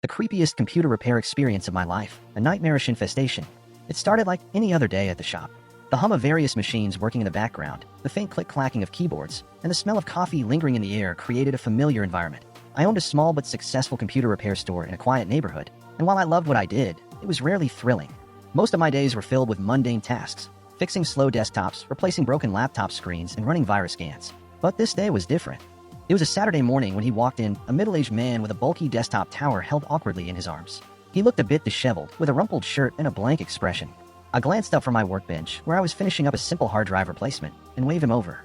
The creepiest computer repair experience of my life, a nightmarish infestation. It started like any other day at the shop. The hum of various machines working in the background, the faint click-clacking of keyboards, and the smell of coffee lingering in the air created a familiar environment. I owned a small but successful computer repair store in a quiet neighborhood, and while I loved what I did, it was rarely thrilling. Most of my days were filled with mundane tasks, fixing slow desktops, replacing broken laptop screens, and running virus scans. But this day was different. It was a Saturday morning when he walked in, a middle-aged man with a bulky desktop tower held awkwardly in his arms. He looked a bit disheveled, with a rumpled shirt and a blank expression. I glanced up from my workbench, where I was finishing up a simple hard drive replacement, and waved him over.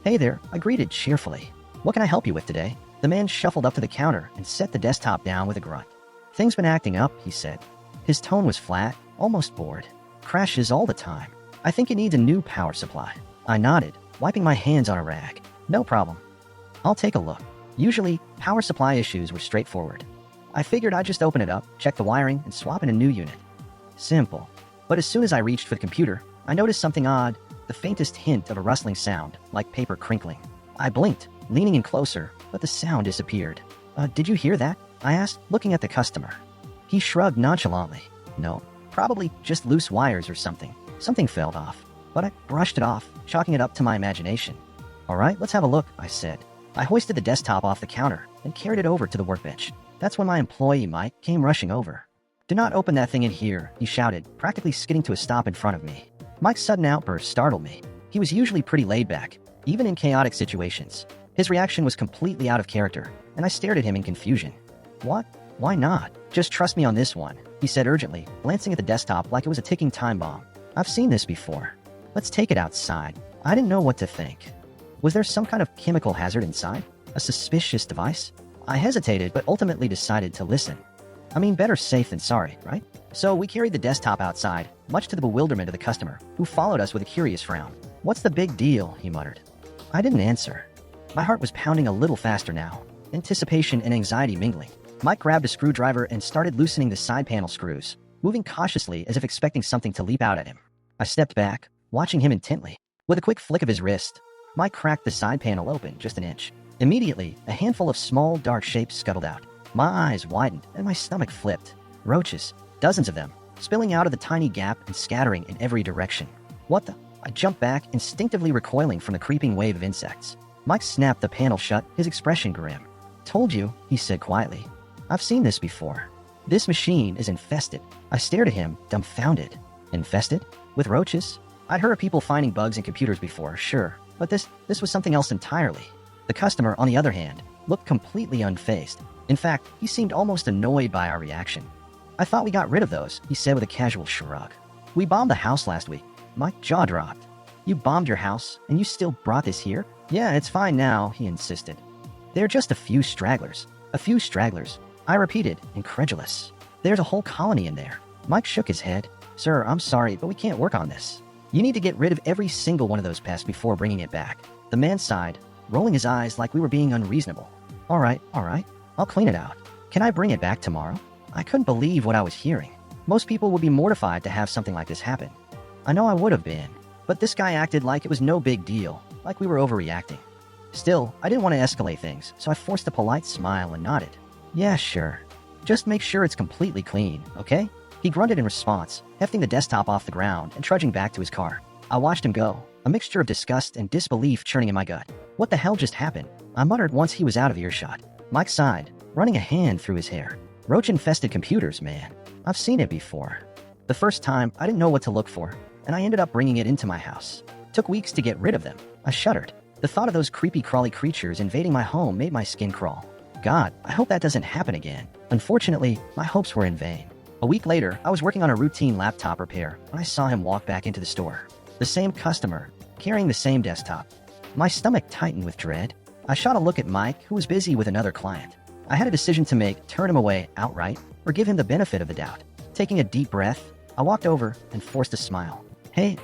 "Hey there," I greeted cheerfully. "What can I help you with today?" The man shuffled up to the counter and set the desktop down with a grunt. "Things been acting up," he said. His tone was flat, almost bored. "Crashes all the time. I think it needs a new power supply." I nodded, wiping my hands on a rag. "No problem. I'll take a look." Usually, power supply issues were straightforward. I figured I'd just open it up, check the wiring, and swap in a new unit. Simple. But as soon as I reached for the computer, I noticed something odd, the faintest hint of a rustling sound, like paper crinkling. I blinked, leaning in closer, but the sound disappeared. Did you hear that?" I asked, looking at the customer. He shrugged nonchalantly. "No, probably just loose wires or something. Something fell off." But I brushed it off, chalking it up to my imagination. "All right, let's have a look," I said. I hoisted the desktop off the counter and carried it over to the workbench. That's when my employee, Mike, came rushing over. "Do not open that thing in here," he shouted, practically skidding to a stop in front of me. Mike's sudden outburst startled me. He was usually pretty laid back, even in chaotic situations. His reaction was completely out of character, and I stared at him in confusion. "What? Why not? Just trust me on this one," he said urgently, glancing at the desktop like it was a ticking time bomb. "I've seen this before. Let's take it outside." I didn't know what to think. Was there some kind of chemical hazard inside? A suspicious device? I hesitated, but ultimately decided to listen. I mean, better safe than sorry, right? So we carried the desktop outside, much to the bewilderment of the customer, who followed us with a curious frown. "What's the big deal?" he muttered. I didn't answer. My heart was pounding a little faster now, anticipation and anxiety mingling. Mike grabbed a screwdriver and started loosening the side panel screws, moving cautiously as if expecting something to leap out at him. I stepped back, watching him intently. With a quick flick of his wrist, Mike cracked the side panel open just an inch. Immediately, a handful of small, dark shapes scuttled out. My eyes widened and my stomach flipped. Roaches, dozens of them, spilling out of the tiny gap and scattering in every direction. "What the?" I jumped back, instinctively recoiling from the creeping wave of insects. Mike snapped the panel shut, his expression grim. "Told you," he said quietly. "I've seen this before. This machine is infested." I stared at him, dumbfounded. Infested? With roaches? I'd heard of people finding bugs in computers before, sure, but this was something else entirely. The customer, on the other hand, looked completely unfazed. In fact, he seemed almost annoyed by our reaction. "I thought we got rid of those," he said with a casual shrug. "We bombed the house last week." My jaw dropped. "You bombed your house, and you still brought this here?" "Yeah, it's fine now," he insisted. "They're just a few stragglers." "A few stragglers?" I repeated, incredulous. "There's a whole colony in there." Mike shook his head. "Sir, I'm sorry, but we can't work on this. You need to get rid of every single one of those pests before bringing it back." The man sighed, rolling his eyes like we were being unreasonable. All right, I'll clean it out. Can I bring it back tomorrow?" I couldn't believe what I was hearing. Most people would be mortified to have something like this happen. I know I would have been, but this guy acted like it was no big deal, like we were overreacting. Still, I didn't want to escalate things, so I forced a polite smile and nodded. "Yeah, sure. Just make sure it's completely clean, okay?" He grunted in response, hefting the desktop off the ground and trudging back to his car. I watched him go, a mixture of disgust and disbelief churning in my gut. What the hell just happened? I muttered once he was out of earshot. Mike sighed, running a hand through his hair. "Roach-infested computers, man. I've seen it before. The first time, I didn't know what to look for, and I ended up bringing it into my house. Took weeks to get rid of them." I shuddered. The thought of those creepy crawly creatures invading my home made my skin crawl. God, I hope that doesn't happen again. Unfortunately, my hopes were in vain. A week later, I was working on a routine laptop repair when I saw him walk back into the store. The same customer, carrying the same desktop. My stomach tightened with dread. I shot a look at Mike, who was busy with another client. I had a decision to make: turn him away outright or give him the benefit of the doubt. Taking a deep breath, I walked over and forced a smile. "Hey,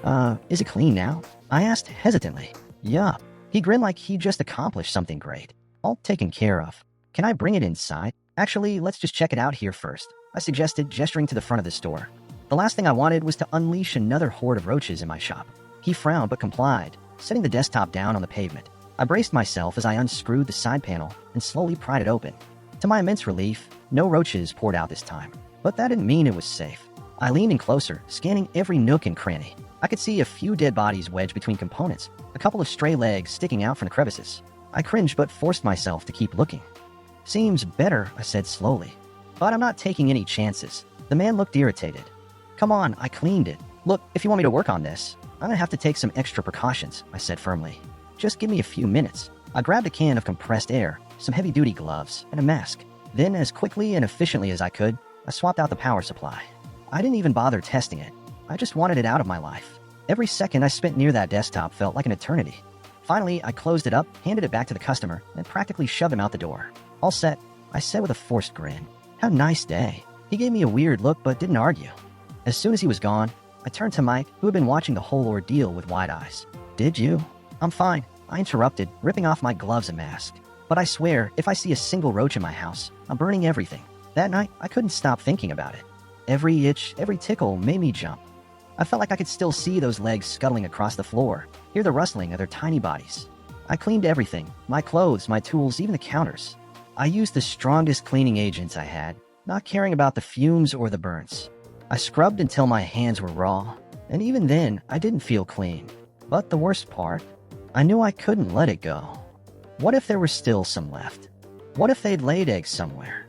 is it clean now?" I asked hesitantly. "Yup." He grinned like he'd just accomplished something great. "All taken care of. Can I bring it inside?" "Actually, let's just check it out here first," I suggested, gesturing to the front of the store. The last thing I wanted was to unleash another horde of roaches in my shop. He frowned but complied, setting the desktop down on the pavement. I braced myself as I unscrewed the side panel and slowly pried it open. To my immense relief, no roaches poured out this time. But that didn't mean it was safe. I leaned in closer, scanning every nook and cranny. I could see a few dead bodies wedged between components, a couple of stray legs sticking out from the crevices. I cringed but forced myself to keep looking. "Seems better," I said slowly. "But I'm not taking any chances." The man looked irritated. "Come on, I cleaned it. Look, if you want me to work on this, I'm gonna have to take some extra precautions," I said firmly. "Just give me a few minutes." I grabbed a can of compressed air, some heavy-duty gloves, and a mask. Then, as quickly and efficiently as I could, I swapped out the power supply. I didn't even bother testing it. I just wanted it out of my life. Every second I spent near that desktop felt like an eternity. Finally, I closed it up, handed it back to the customer, and practically shoved him out the door. "All set," I said with a forced grin. "Have a nice day." He gave me a weird look but didn't argue. As soon as he was gone, I turned to Mike, who had been watching the whole ordeal with wide eyes. "Did you?" "I'm fine," I interrupted, ripping off my gloves and mask. "But I swear, if I see a single roach in my house, I'm burning everything." That night, I couldn't stop thinking about it. Every itch, every tickle made me jump. I felt like I could still see those legs scuttling across the floor, hear the rustling of their tiny bodies. I cleaned everything, my clothes, my tools, even the counters. I used the strongest cleaning agents I had, not caring about the fumes or the burns. I scrubbed until my hands were raw, and even then, I didn't feel clean. But the worst part, I knew I couldn't let it go. What if there were still some left? What if they'd laid eggs somewhere?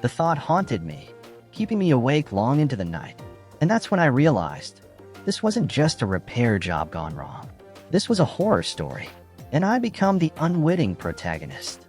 The thought haunted me, keeping me awake long into the night. And that's when I realized this wasn't just a repair job gone wrong. This was a horror story, and I'd become the unwitting protagonist.